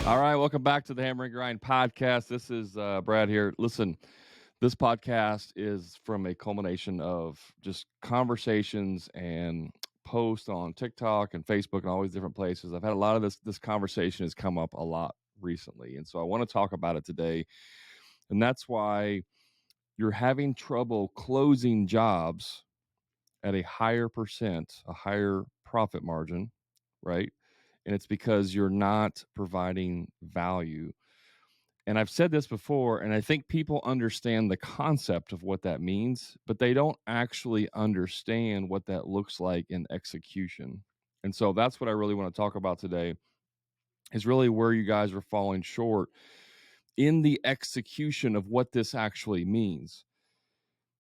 All right, welcome back to the Hammer and Grind podcast. This is Brad here. Listen, this podcast is from a culmination of just conversations and posts on TikTok and Facebook and all these different places. I've had a lot of this conversation has come up a lot recently, and so I want to talk about it today. And that's why you're having trouble closing jobs at a higher percent, a higher profit margin, right? And it's because you're not providing value. And I've said this before, and I think people understand the concept of what that means, but they don't actually understand what that looks like in execution. And so that's what I really want to talk about today is really where you guys are falling short in the execution of what this actually means.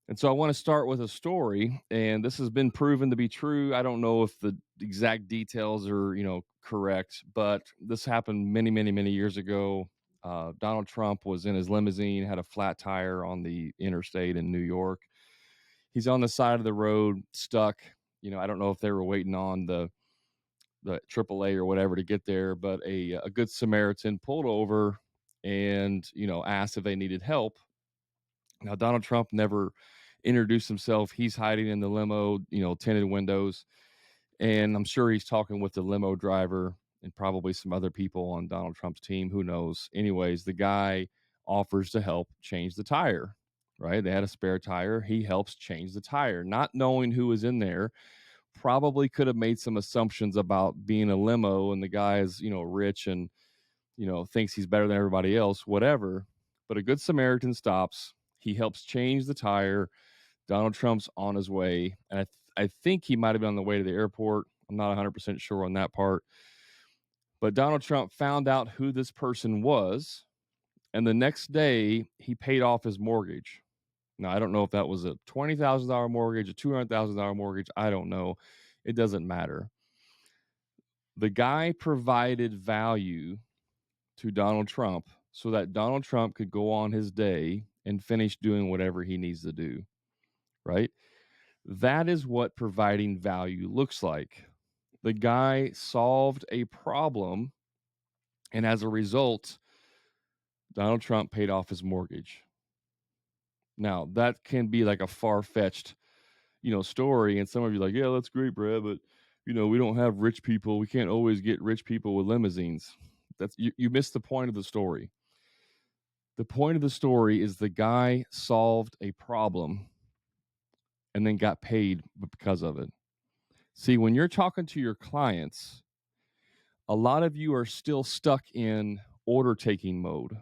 And so I want to start with a story, and this has been proven to be true. I don't know if the exact details are, correct, but this happened many, many, many years ago. Donald Trump was in his limousine, had a flat tire on the interstate in New York. He's on the side of the road, stuck. I don't know if they were waiting on the AAA or whatever to get there, but a good Samaritan pulled over and, asked if they needed help. Now, Donald Trump never introduced himself. He's hiding in the limo, tinted windows. And I'm sure he's talking with the limo driver and probably some other people on Donald Trump's team. Who knows? Anyways, the guy offers to help change the tire, right? They had a spare tire. He helps change the tire, not knowing who was in there. Probably could have made some assumptions about being a limo and the guy is, rich and, thinks he's better than everybody else, whatever. But a good Samaritan stops. He helps change the tire. Donald Trump's on his way. And I think he might have been on the way to the airport. I'm not 100% sure on that part. But Donald Trump found out who this person was. And the next day, he paid off his mortgage. Now, I don't know if that was a $20,000 mortgage, a $200,000 mortgage. I don't know. It doesn't matter. The guy provided value to Donald Trump so that Donald Trump could go on his day and finish doing whatever he needs to do, right? That is what providing value looks like. The guy solved a problem, and as a result, Donald Trump paid off his mortgage. Now, that can be like a far-fetched, story, and some of you are like, yeah, that's great, Brad, but we don't have rich people. We can't always get rich people with limousines. That's you missed the point of the story. The point of the story is the guy solved a problem and then got paid because of it. See, when you're talking to your clients, a lot of you are still stuck in order taking mode.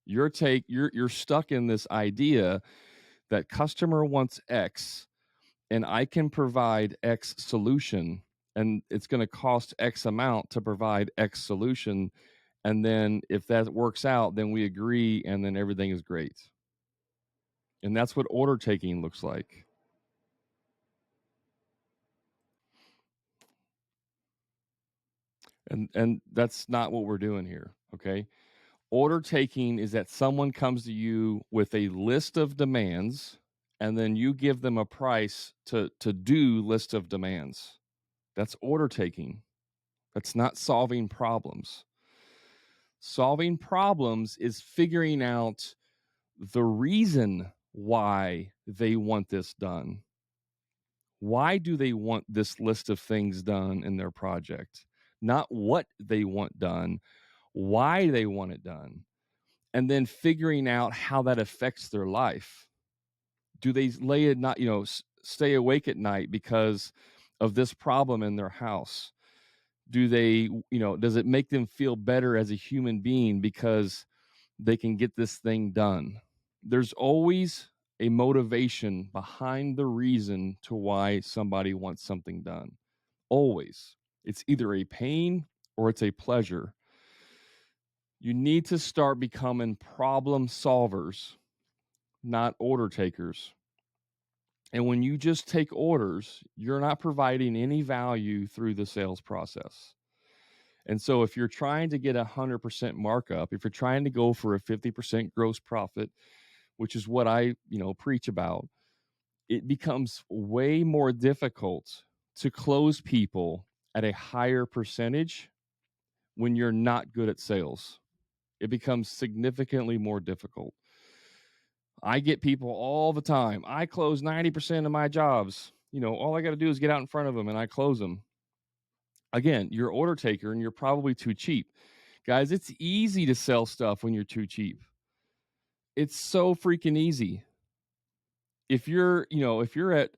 You're stuck in this idea that customer wants X and I can provide X solution and it's going to cost X amount to provide X solution. And then if that works out, then we agree and then everything is great. And that's what order taking looks like. And that's not what we're doing here, okay? Order taking is that someone comes to you with a list of demands and then you give them a price to do list of demands. That's order taking. That's not solving problems. Solving problems is figuring out the reason why they want this done. Why do they want this list of things done in their project? Not what they want done, why they want it done. And then figuring out how that affects their life. Do they lay at night, stay awake at night because of this problem in their house? Do they, does it make them feel better as a human being because they can get this thing done? There's always a motivation behind the reason to why somebody wants something done. Always. It's either a pain or it's a pleasure. You need to start becoming problem solvers, not order takers. And when you just take orders, you're not providing any value through the sales process. And so if you're trying to get 100% markup, if you're trying to go for a 50% gross profit, which is what I, preach about, it becomes way more difficult to close people at a higher percentage when you're not good at sales. It becomes significantly more difficult. I get people all the time. I close 90% of my jobs. All I got to do is get out in front of them and I close them. Again, you're order taker and you're probably too cheap. Guys, it's easy to sell stuff when you're too cheap. It's so freaking easy. If you're at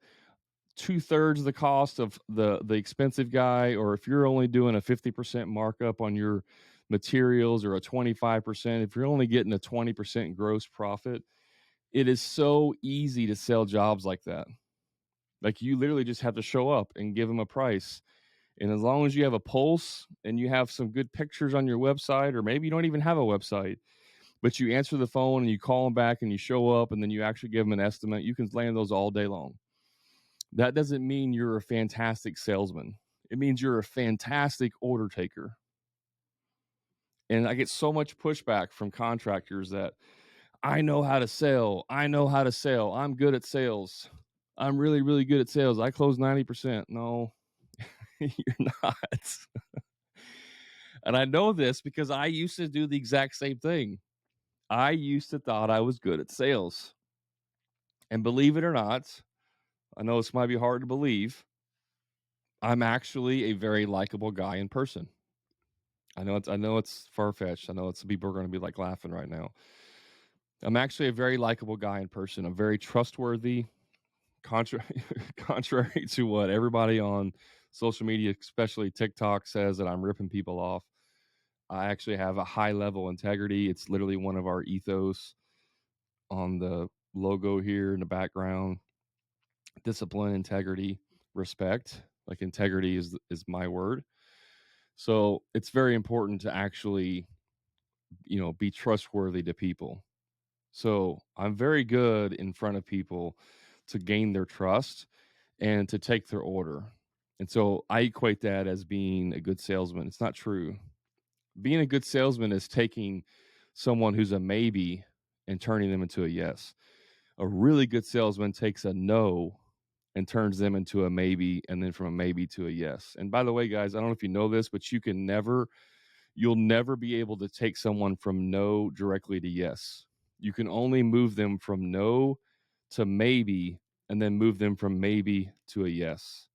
2/3 of the cost of the expensive guy, or if you're only doing a 50% markup on your materials, or a 25%, if you're only getting a 20% gross profit, it is so easy to sell jobs like that. Like, you literally just have to show up and give them a price. And as long as you have a pulse and you have some good pictures on your website, or maybe you don't even have a website, but you answer the phone and you call them back and you show up and then you actually give them an estimate, you can land those all day long. That doesn't mean you're a fantastic salesman. It means you're a fantastic order taker. And I get so much pushback from contractors that I know how to sell. I'm good at sales. I'm really, really good at sales. I close 90%. No, you're not. And I know this because I used to do the exact same thing. I used to thought I was good at sales. And believe it or not, I know this might be hard to believe, I'm actually a very likable guy in person. I know it's far-fetched. I know it's people are going to be like laughing right now. I'm actually a very likable guy in person. I'm very trustworthy, contrary to what everybody on social media, especially TikTok, says, that I'm ripping people off. I actually have a high level integrity. It's literally one of our ethos on the logo here in the background. Discipline, integrity, respect. Like, integrity is my word. So it's very important to actually, be trustworthy to people. So I'm very good in front of people to gain their trust and to take their order. And so I equate that as being a good salesman. It's not true. Being a good salesman is taking someone who's a maybe and turning them into a yes. A really good salesman takes a no and turns them into a maybe, and then from a maybe to a yes. And by the way, guys, I don't know if you know this, but you'll never be able to take someone from no directly to yes. You can only move them from no to maybe, and then move them from maybe to a yes.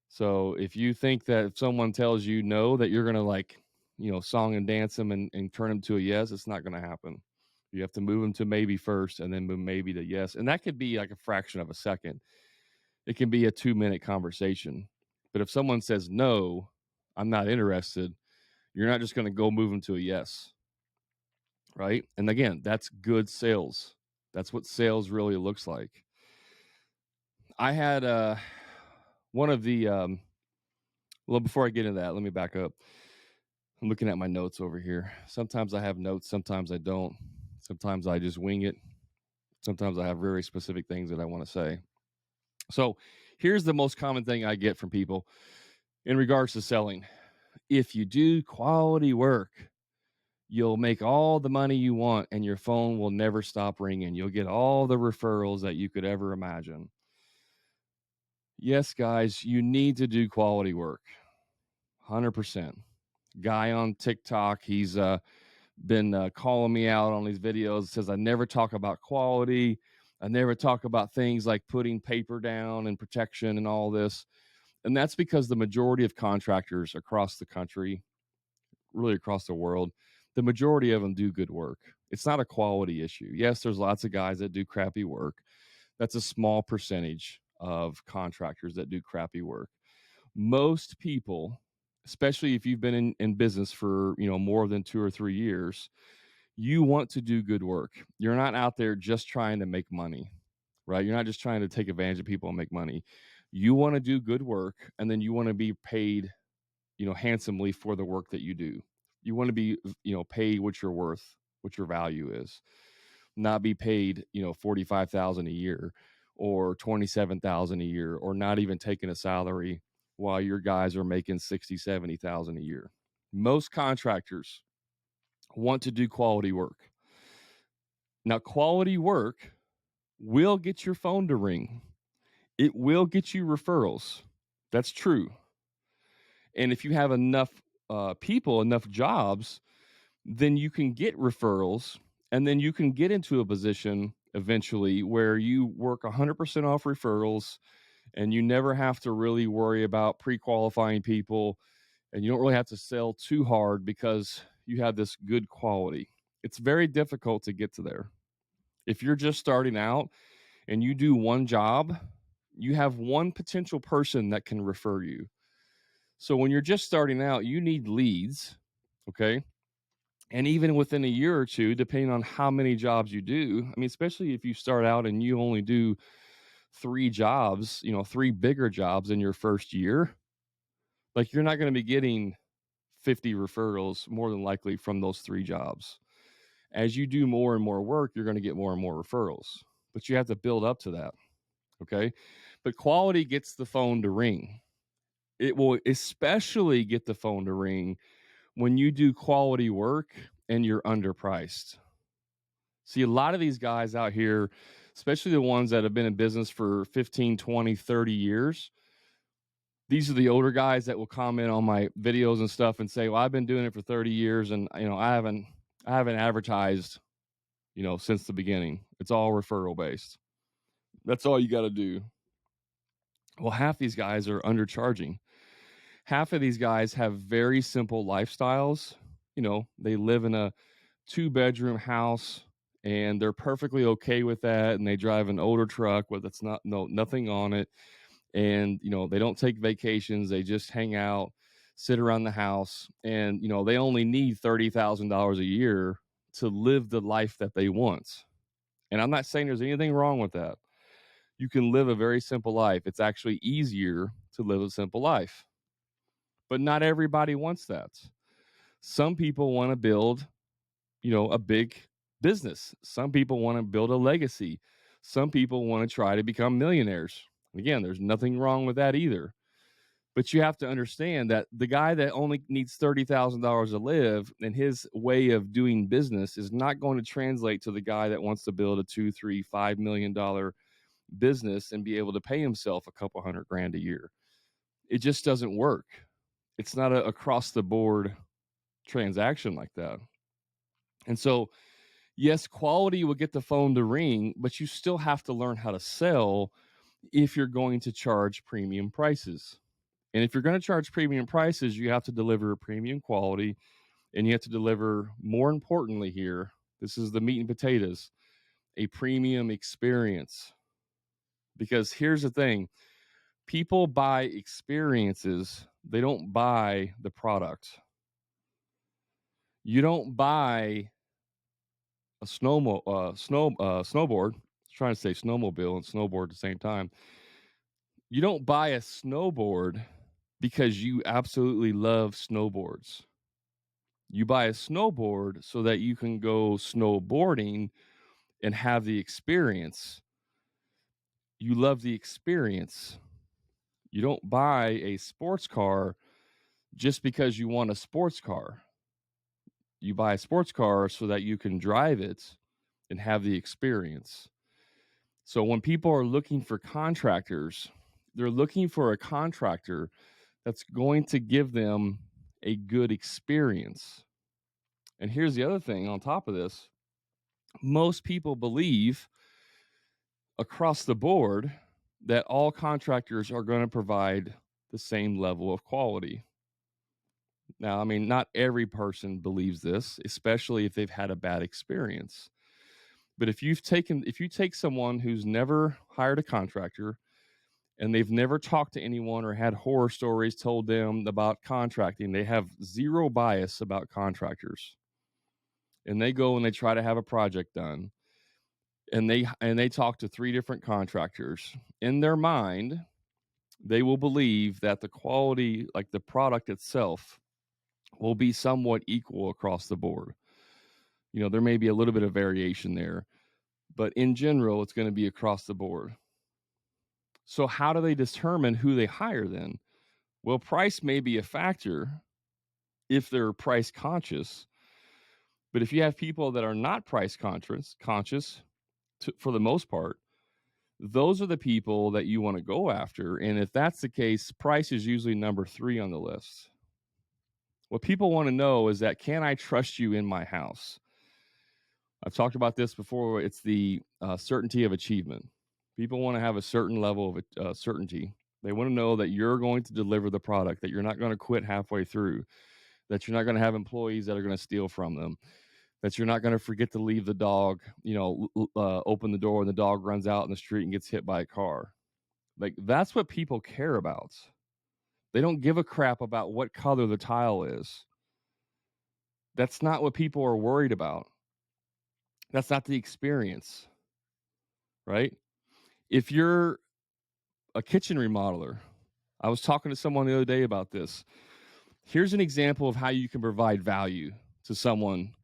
So if you think that if someone tells you no, that you're going to song and dance them and turn them to a yes, it's not going to happen. You have to move them to maybe first and then move maybe to yes. And that could be like a fraction of a second. It can be a 2-minute conversation. But if someone says no, I'm not interested, you're not just going to go move them to a yes. Right? And again, that's good sales. That's what sales really looks like. I had one of the well, before I get into that, let me back up. I'm looking at my notes over here. Sometimes I have notes, sometimes I don't. Sometimes I just wing it. Sometimes I have very specific things that I want to say. So here's the most common thing I get from people in regards to selling. If you do quality work, you'll make all the money you want and your phone will never stop ringing. You'll get all the referrals that you could ever imagine. Yes, guys, you need to do quality work. 100%. Guy on TikTok, he's been calling me out on these videos. Says I never talk about quality. I never talk about things like putting paper down and protection and all this. And that's because the majority of contractors across the country, really across the world, the majority of them do good work. It's not a quality issue. Yes, there's lots of guys that do crappy work. That's a small percentage of contractors that do crappy work. Most people, especially if you've been in business for more than 2 or 3 years, you want to do good work. You're not out there just trying to make money, right? You're not just trying to take advantage of people and make money. You want to do good work, and then you want to be paid handsomely for the work that you do. You want to be paid what you're worth, what your value is, not be paid 45,000 a year or 27,000 a year, or not even taking a salary while your guys are making 60, 70,000 a year. Most contractors want to do quality work. Now, quality work will get your phone to ring. It will get you referrals. That's true. And if you have enough people, enough jobs, then you can get referrals, and then you can get into a position eventually where you work 100% off referrals, and you never have to really worry about pre-qualifying people, and you don't really have to sell too hard because you have this good quality. It's very difficult to get to there. If you're just starting out and you do one job, you have one potential person that can refer you. So when you're just starting out, you need leads, okay? And even within a year or two, depending on how many jobs you do, I mean, especially if you start out and you only do 3 jobs, 3 bigger jobs in your first year, like you're not going to be getting 50 referrals more than likely from those 3 jobs. As you do more and more work, you're going to get more and more referrals, but you have to build up to that. Okay. But quality gets the phone to ring. It will especially get the phone to ring when you do quality work and you're underpriced. See, a lot of these guys out here, especially the ones that have been in business for 15, 20, 30 years, these are the older guys that will comment on my videos and stuff and say, well, I've been doing it for 30 years and I haven't advertised, since the beginning. It's all referral based. That's all you got to do. Well, half these guys are undercharging. Half of these guys have very simple lifestyles. They live in a 2-bedroom house and they're perfectly okay with that. And they drive an older truck with nothing on it. And, they don't take vacations. They just hang out, sit around the house. And, they only need $30,000 a year to live the life that they want. And I'm not saying there's anything wrong with that. You can live a very simple life. It's actually easier to live a simple life. But not everybody wants that. Some people want to build, a big business. Some people want to build a legacy. Some people want to try to become millionaires. Again, there's nothing wrong with that either. But you have to understand that the guy that only needs $30,000 to live and his way of doing business is not going to translate to the guy that wants to build a $2, $3, $5 million business and be able to pay himself a couple $100,000 a year. It just doesn't work. It's not a across the board transaction like that. And so, yes, quality will get the phone to ring, but you still have to learn how to sell if you're going to charge premium prices. And if you're going to charge premium prices, you have to deliver premium quality, and you have to deliver, more importantly here, this is the meat and potatoes, a premium experience. Because here's the thing, people buy experiences, they don't buy the product. You don't buy a snowboard. I was trying to say snowmobile and snowboard at the same time. You don't buy a snowboard because you absolutely love snowboards. You buy a snowboard so that you can go snowboarding and have the experience. You love the experience. You don't buy a sports car just because you want a sports car. You buy a sports car so that you can drive it and have the experience. So when people are looking for contractors, they're looking for a contractor that's going to give them a good experience. And here's the other thing on top of this. Most people believe across the board that all contractors are going to provide the same level of quality. Now, I mean, not every person believes this, especially if they've had a bad experience. But if you take someone who's never hired a contractor and they've never talked to anyone or had horror stories told them about contracting, they have zero bias about contractors. And they go and they try to have a project done. And they talk to 3 different contractors. In their mind, they will believe that the quality, like the product itself, will be somewhat equal across the board. There may be a little bit of variation there, but in general, it's going to be across the board. So how do they determine who they hire then? Well, price may be a factor if they're price conscious, but if you have people that are not price conscious for the most part, Those are the people that you want to go after. And if that's the case, price is usually number 3 on the list. What people want to know is that, can I trust you in my house? I've talked about this before. It's the certainty of achievement. People want to have a certain level of certainty. They want to know that you're going to deliver the product, that you're not going to quit halfway through, that you're not going to have employees that are going to steal from them, that you're not going to forget to leave the dog, open the door and the dog runs out in the street and gets hit by a car. Like, that's what people care about. They don't give a crap about what color the tile is. That's not what people are worried about. That's not the experience, right? If you're a kitchen remodeler, I was talking to someone the other day about this. Here's an example of how you can provide value to someone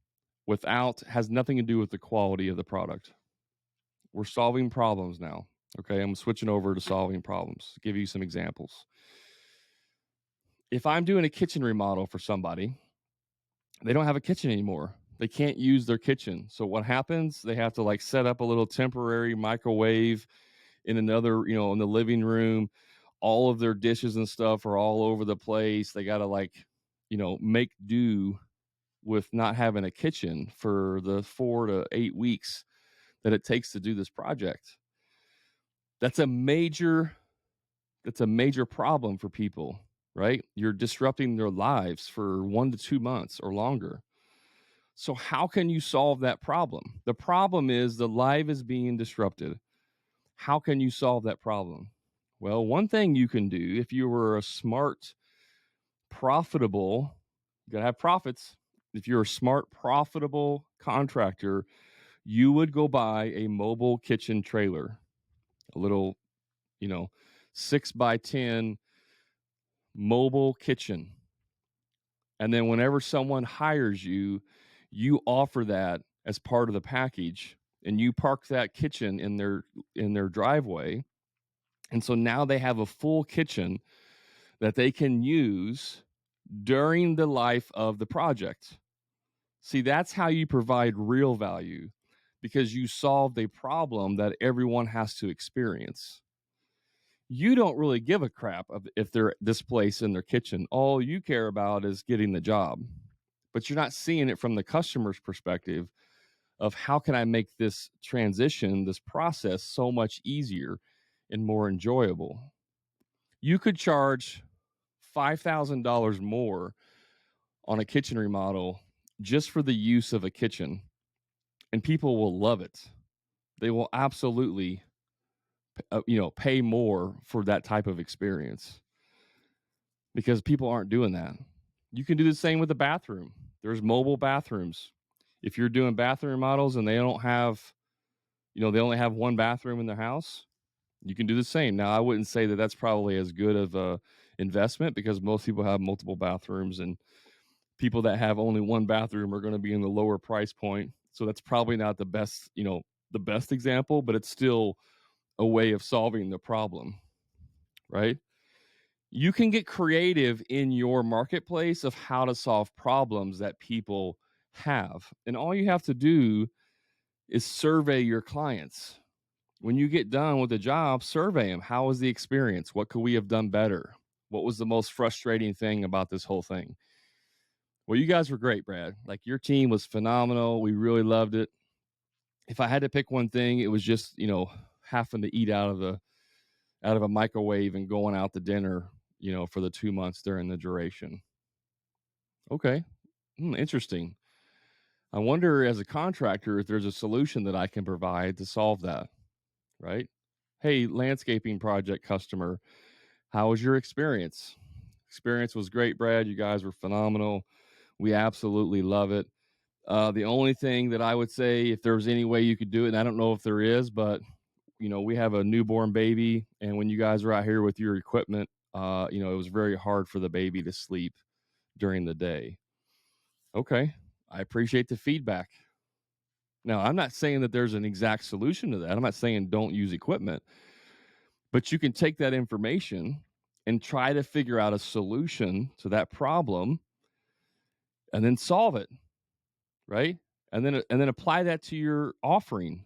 has nothing to do with the quality of the product. We're solving problems now. Okay, I'm switching over to solving problems. Give you some examples. If I'm doing a kitchen remodel for somebody, they don't have a kitchen anymore. They can't use their kitchen. So what happens? They have to set up a little temporary microwave in another, in the living room. All of their dishes and stuff are all over the place. They got to make do with not having a kitchen for the 4 to 8 weeks that it takes to do this project. That's a major problem for people, right? You're disrupting their lives for 1 to 2 months or longer. So how can you solve that problem? The problem is the life is being disrupted. How can you solve that problem? Well, one thing you can do, if you were a smart, profitable, you got to have profits. If you're a smart, profitable contractor, you would go buy a mobile kitchen trailer, a little, 6x10 mobile kitchen. And then whenever someone hires you, you offer that as part of the package, and you park that kitchen in their driveway. And so now they have a full kitchen that they can use during the life of the project. See, that's how you provide real value, because you solved a problem that everyone has to experience. You don't really give a crap if they're displaced in their kitchen. All you care about is getting the job. But you're not seeing it from the customer's perspective of, how can I make this transition, this process, so much easier and more enjoyable? You could charge $5,000 more on a kitchen remodel just for the use of a kitchen, and people will love it. They will absolutely pay more for that type of experience, because people aren't doing that. You can do the same with the bathroom. There's mobile bathrooms. If you're doing bathroom models and they don't have, they only have one bathroom in their house, you can do the same. Now, I wouldn't say that that's probably as good of a investment, because most people have multiple bathrooms, and people that have only one bathroom are going to be in the lower price point. So that's probably not the best, the best example, but it's still a way of solving the problem, right? You can get creative in your marketplace of how to solve problems that people have. And all you have to do is survey your clients. When you get done with the job, survey them. How was the experience? What could we have done better? What was the most frustrating thing about this whole thing? Well, you guys were great, Brad. Your team was phenomenal. We really loved it. If I had to pick one thing, it was just, having to eat out of a microwave and going out to dinner, for the 2 months during the duration. Okay. Interesting. I wonder, as a contractor, if there's a solution that I can provide to solve that, right? Hey, landscaping project customer, how was your experience? Experience was great, Brad. You guys were phenomenal. We absolutely love it. The only thing that I would say, if there was any way you could do it, and I don't know if there is, but we have a newborn baby, and when you guys were out here with your equipment, it was very hard for the baby to sleep during the day. Okay, I appreciate the feedback. Now, I'm not saying that there's an exact solution to that. I'm not saying don't use equipment, but you can take that information and try to figure out a solution to that problem, and then solve it, right? And then apply that to your offering.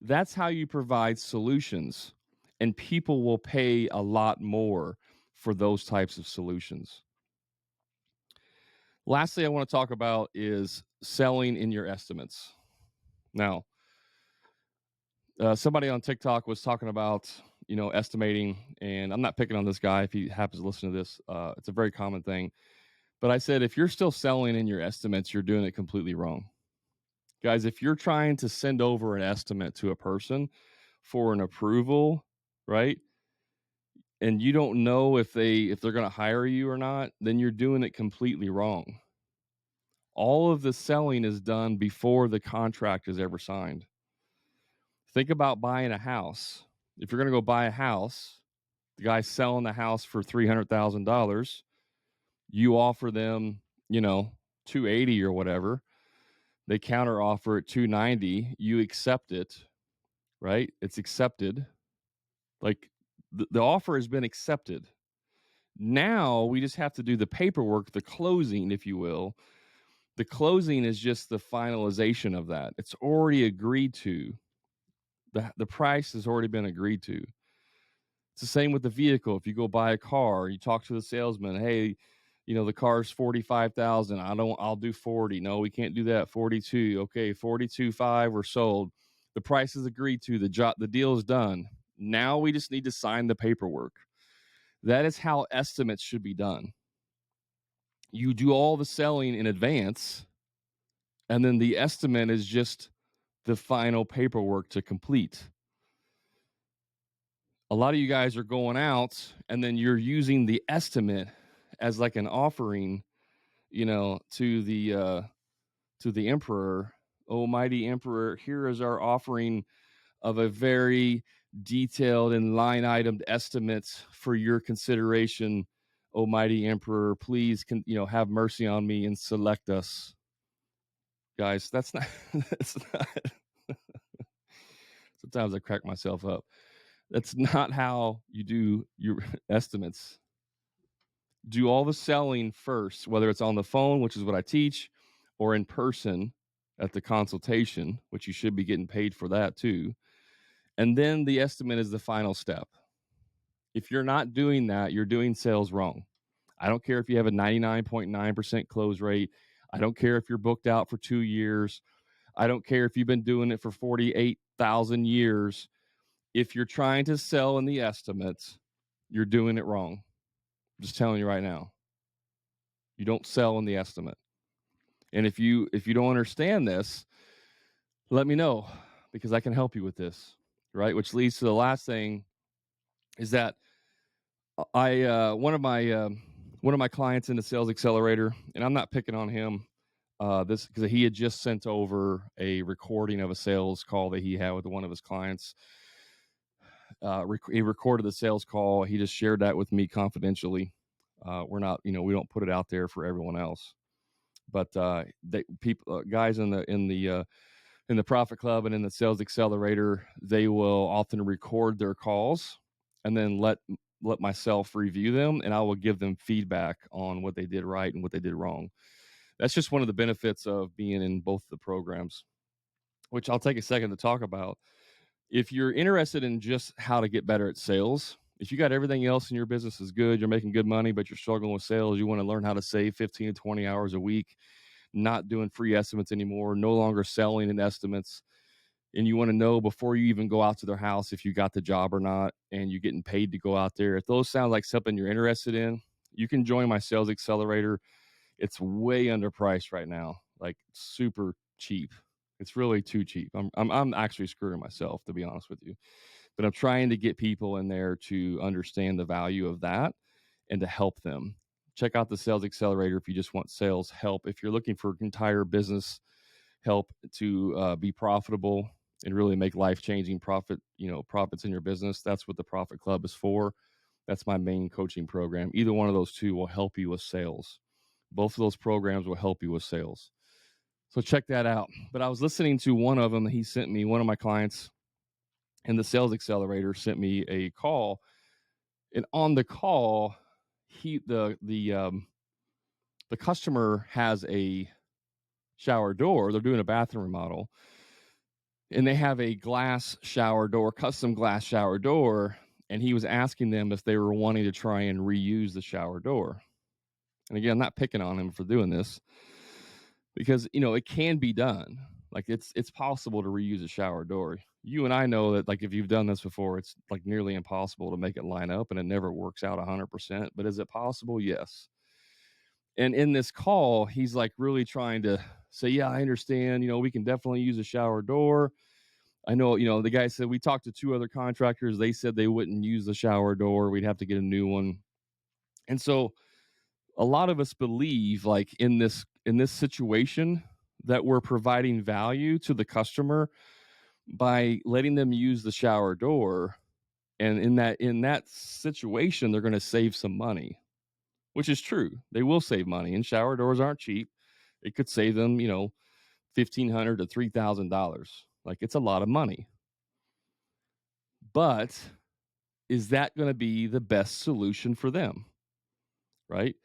That's how you provide solutions, and people will pay a lot more for those types of solutions. Lastly, I want to talk about is selling in your estimates. Now, somebody on TikTok was talking about, estimating, and I'm not picking on this guy if he happens to listen to this. It's a very common thing. But I said, if you're still selling in your estimates, you're doing it completely wrong. Guys, if you're trying to send over an estimate to a person for an approval, right? And you don't know if they're going to hire you or not, then you're doing it completely wrong. All of the selling is done before the contract is ever signed. Think about buying a house. If you're going to go buy a house, the guy's selling the house for $300,000. You offer them, $280 or whatever. They counter offer at $290. You accept it, right? It's accepted. Like the offer has been accepted. Now we just have to do the paperwork, the closing, if you will. The closing is just the finalization of that. It's already agreed to. The price has already been agreed to. It's the same with the vehicle. If you go buy a car, you talk to the salesman, hey, the car's 45,000. I'll do 40. No, we can't do that. 42. Okay, 42.5, we're sold. The price is agreed to. The deal is done. Now we just need to sign the paperwork. That is how estimates should be done. You do all the selling in advance, and then the estimate is just the final paperwork to complete. A lot of you guys are going out and then you're using the estimate as like an offering, to the emperor. Oh, mighty emperor, here is our offering of a very detailed and line item estimates for your consideration. Oh, mighty emperor, please have mercy on me and select us. Guys, that's not that's not sometimes I crack myself up. That's not how you do your estimates. Do all the selling first, whether it's on the phone, which is what I teach, or in person at the consultation, which you should be getting paid for that too. And then the estimate is the final step. If you're not doing that, you're doing sales wrong. I don't care if you have a 99.9% close rate. I don't care if you're booked out for 2 years. I don't care if you've been doing it for 48,000 years. If you're trying to sell in the estimates, you're doing it wrong. I'm just telling you right now. You don't sell in the estimate. And if you don't understand this, let me know, because I can help you with this, right? Which leads to the last thing is that one of my clients in the sales accelerator, and I'm not picking on him, this because he had just sent over a recording of a sales call that he had with one of his clients. He recorded the sales call. He just shared that with me confidentially. We're not, we don't put it out there for everyone else. But guys in the Profit Club and in the Sales Accelerator, they will often record their calls and then let myself review them, and I will give them feedback on what they did right and what they did wrong. That's just one of the benefits of being in both the programs, which I'll take a second to talk about. If you're interested in just how to get better at sales, if you got everything else in your business is good, you're making good money, but you're struggling with sales, you want to learn how to save 15 to 20 hours a week, not doing free estimates anymore, no longer selling in estimates, and you want to know before you even go out to their house if you got the job or not, and you're getting paid to go out there. If those sound like something you're interested in, you can join my Sales Accelerator. It's way underpriced right now, like super cheap. It's really too cheap. I'm actually screwing myself, to be honest with you. But I'm trying to get people in there to understand the value of that and to help them. Check out the Sales Accelerator if you just want sales help. If you're looking for entire business help to be profitable and really make life-changing profits in your business, that's what the Profit Club is for. That's my main coaching program. Either one of those two will help you with sales. Both of those programs will help you with sales. So check that out. But I was listening to one of them that he sent me, one of my clients in the Sales Accelerator sent me a call. And on the call, the customer has a shower door. They're doing a bathroom remodel. and they have a glass shower door, custom glass shower door, and he was asking them if they were wanting to try and reuse the shower door. And again, I'm not picking on him for doing this because, it can be done. Like it's possible to reuse a shower door. You and I know that, like, if you've done this before, it's like nearly impossible to make it line up, and it never works out 100%. But is it possible? Yes. And in this call, he's like really trying to say, yeah, I understand. We can definitely use a shower door. I know, the guy said we talked to 2 other contractors. They said they wouldn't use the shower door. We'd have to get a new one. And so a lot of us believe, like, in this situation, that we're providing value to the customer by letting them use the shower door. And in that situation, they're going to save some money, which is true. They will save money, and shower doors aren't cheap. It could save them, $1,500 to $3,000. Like, it's a lot of money. But is that going to be the best solution for them? Right?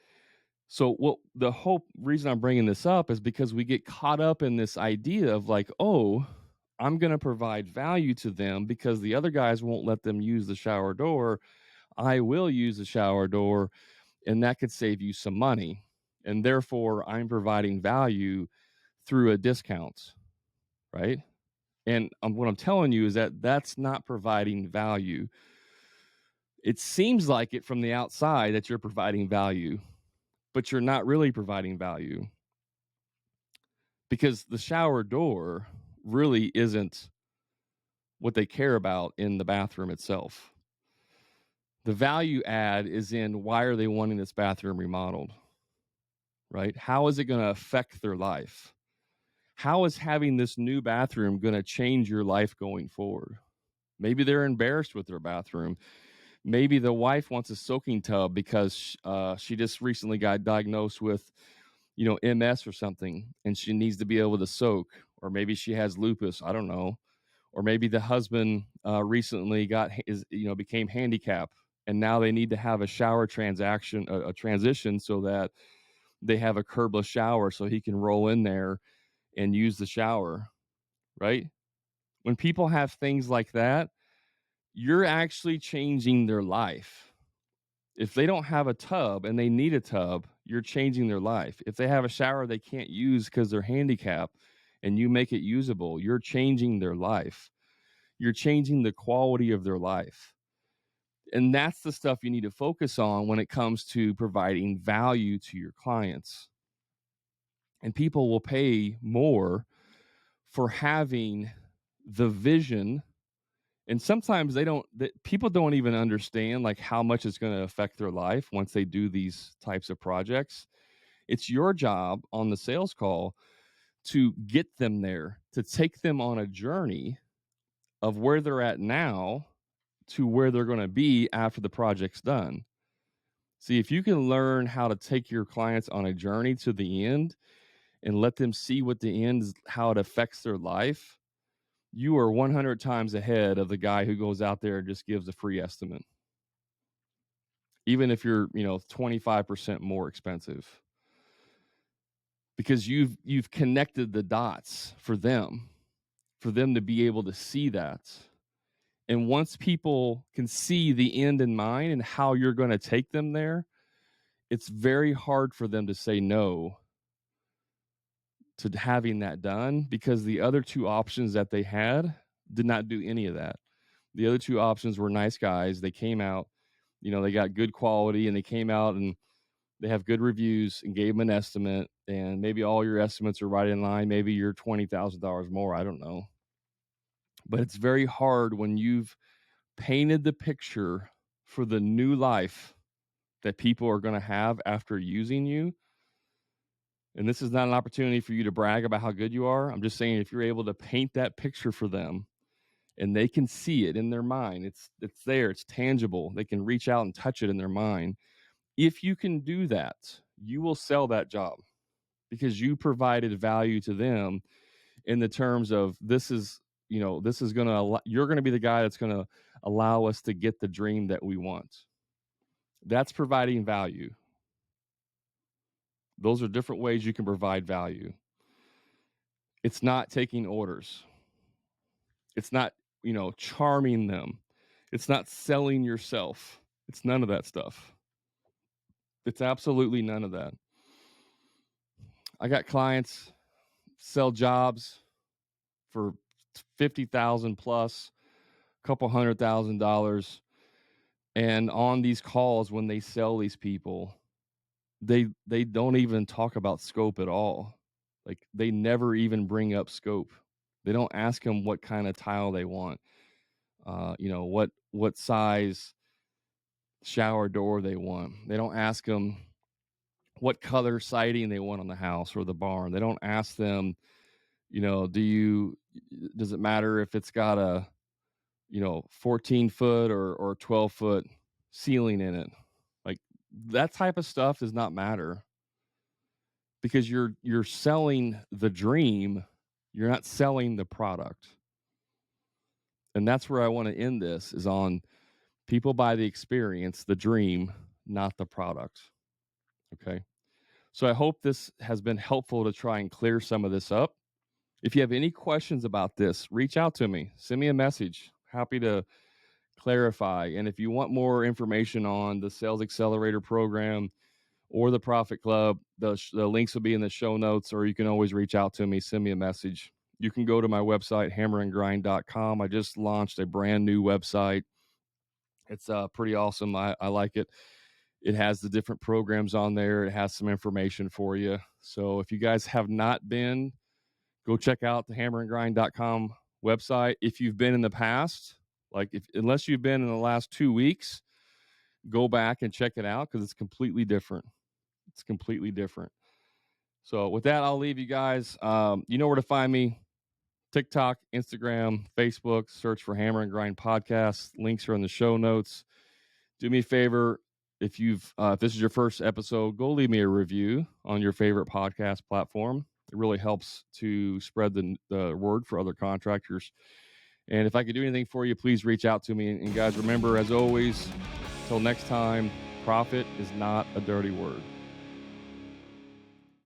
So, the whole reason I'm bringing this up is because we get caught up in this idea of, like, oh, I'm going to provide value to them because the other guys won't let them use the shower door. I will use the shower door, and that could save you some money. And therefore, I'm providing value through a discount, right? And what I'm telling you is that that's not providing value. It seems like it from the outside that you're providing value, but you're not really providing value, because the shower door really isn't what they care about in the bathroom itself. The value add is in, why are they wanting this bathroom remodeled, right? How is it going to affect their life? How is having this new bathroom going to change your life going forward? Maybe they're embarrassed with their bathroom. Maybe the wife wants a soaking tub because she just recently got diagnosed with, MS or something, and she needs to be able to soak. Or maybe she has lupus. I don't know. Or maybe the husband recently became handicapped, and now they need to have a shower a transition, so that they have a curbless shower so he can roll in there and use the shower, right? When people have things like that, you're actually changing their life. If they don't have a tub and they need a tub, you're changing their life. If they have a shower they can't use because they're handicapped and you make it usable, you're changing their life. You're changing the quality of their life. And that's the stuff you need to focus on when it comes to providing value to your clients. And people will pay more for having the vision. And sometimes people don't even understand, like, how much it's going to affect their life once they do these types of projects. It's your job on the sales call to get them there, to take them on a journey of where they're at now to where they're going to be after the project's done. See, if you can learn how to take your clients on a journey to the end and let them see what the end is, how it affects their life, you are 100 times ahead of the guy who goes out there and just gives a free estimate, even if you're 25% more expensive, because you've connected the dots for them to be able to see that. And once people can see the end in mind and how you're going to take them there, it's very hard for them to say no to having that done, because the other 2 options that they had did not do any of that. The other 2 options were nice guys. They came out, they got good quality, and they came out and they have good reviews and gave them an estimate. And maybe all your estimates are right in line. Maybe you're $20,000 more. I don't know. But it's very hard when you've painted the picture for the new life that people are going to have after using you. And this is not an opportunity for you to brag about how good you are. I'm just saying, if you're able to paint that picture for them and they can see it in their mind, it's there, it's tangible. They can reach out and touch it in their mind. If you can do that, you will sell that job, because you provided value to them in the terms of, this is going to, you're going to be the guy that's going to allow us to get the dream that we want. That's providing value. Those are different ways you can provide value. It's not taking orders. It's not, charming them. It's not selling yourself. It's none of that stuff. It's absolutely none of that. I got clients sell jobs for 50,000 plus, a couple $100,000, and on these calls when they sell these people, they don't even talk about scope at all. Like, they never even bring up scope. They don't ask them what kind of tile they want. What size shower door they want. They don't ask them what color siding they want on the house or the barn. They don't ask them, does it matter if it's got a 14 foot or 12 foot ceiling in it? Like, that type of stuff does not matter, because you're selling the dream. You're not selling the product. And that's where I want to end this, is on people buy the experience, the dream, not the product. Okay. So I hope this has been helpful to try and clear some of this up. If you have any questions about this, reach out to me. Send me a message. Happy to clarify. And if you want more information on the Sales Accelerator program or the Profit Club, the links will be in the show notes, or you can always reach out to me, send me a message. You can go to my website, hammerandgrind.com. I just launched a brand new website. It's pretty awesome. I like it. It has the different programs on there. It has some information for you. So if you guys have not been, go check out the hammerandgrind.com website. If you've been in the past, unless you've been in the last 2 weeks, go back and check it out, because it's completely different. It's completely different. So with that, I'll leave you guys. You know where to find me: TikTok, Instagram, Facebook. Search for Hammer and Grind Podcast. Links are in the show notes. Do me a favor, if this is your first episode, go leave me a review on your favorite podcast platform. It really helps to spread the word for other contractors. And if I could do anything for you, please reach out to me. And guys, remember, as always, until next time, profit is not a dirty word.